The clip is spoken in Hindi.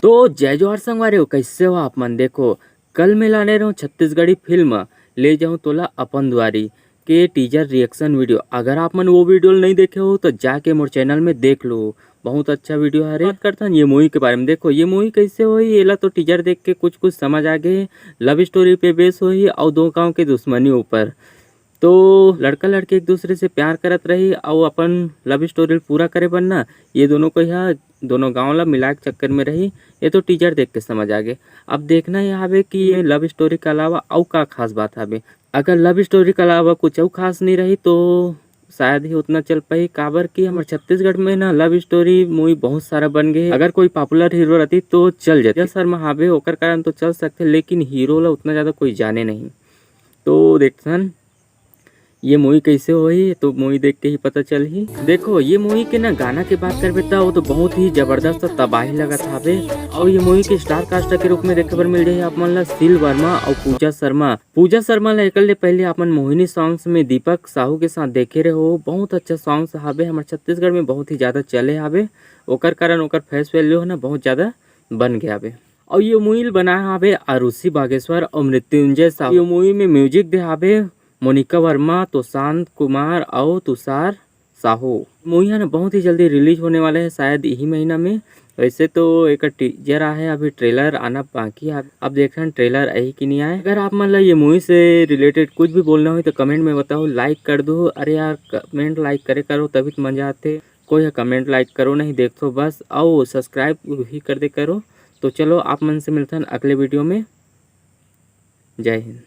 तो जय जोहार संगवारी हो, कैसे हो आप मन। देखो कल मैं लाने रहा हूँ छत्तीसगढ़ी फिल्म ले जाऊँ तोला अपन द्वारी के टीजर रिएक्शन वीडियो। अगर आप मन वो वीडियो नहीं देखे हो तो जाके मोर चैनल में देख लो, बहुत अच्छा वीडियो है। बात करता हूँ ये मूवी के बारे में। देखो ये मूवी कैसे हुई, येला तो टीजर देख के कुछ कुछ समझ आ गए। लव स्टोरी पे बेस हुई और दो गाँव के दुश्मनी ऊपर। तो लड़का लड़की एक दूसरे से प्यार करत रही और अपन लव स्टोरी पूरा करे बनना ये दोनों को यहाँ दोनों गांव ला मिला के चक्कर में रही। ये तो टीचर देख के समझ आ गए। अब देखना ये हवे कि ये लव स्टोरी के अलावा और का खास बात हवे। अगर लव स्टोरी के अलावा कुछ और खास नहीं रही तो शायद ही उतना चल पाई, काबर कि हमारे छत्तीसगढ़ में ना लव स्टोरी मूवी बहुत सारा बन गए। अगर कोई पॉपुलर हीरो रहती तो चल जाती, शर्मा हावे ओकर कारण तो चल सकते, लेकिन हीरो ला उतना ज़्यादा कोई जाने नहीं। तो देखसन ये मूवी कैसे होई तो मूवी देख के ही पता चल ही। देखो ये मूवी के ना गाना के बात करबे तो वो तो बहुत ही जबरदस्त तबाही लगत हवे। और ये मूवी के स्टार कास्ट के रूप में देखे बर मिल रही है आप मन ला शील वर्मा और पूजा शर्मा। पूजा शर्मा ला एकल ले पहले अपन मोहिनी सॉन्ग्स में दीपक साहू के साथ देखे रहे हो। बहुत अच्छा सॉन्ग्स हवे, हमारे छत्तीसगढ़ में बहुत ही ज्यादा चले हवे। ओकर कारण ओकर फेस वैल्यू है ना बहुत ज्यादा बन गया हवे। और ये मूवी बनाया हवे आरुषि बागेश्वर और मृत्युंजय साहू। ये मूवी में म्यूजिक दे हवे मोनिका वर्मा, तुषांत कुमार और तुषार साहू। मूवी है ना बहुत ही जल्दी रिलीज होने वाले है, शायद यही महीना में। वैसे तो एक टीजर आया है, अभी ट्रेलर आना बाकी है। अब देख रहे हैं ट्रेलर आई कि नहीं आए। अगर आप मतलब ये मूवी से रिलेटेड कुछ भी बोलना हो तो कमेंट में बताओ, लाइक कर दो। अरे यार कमेंट लाइक करे करो तभी तो मजा आते। कोई कमेंट लाइक करो नहीं देखो बस, आओ सब्सक्राइब भी कर दे करो। तो चलो आप मन से मिलते हैं अगले वीडियो में। जय हिंद।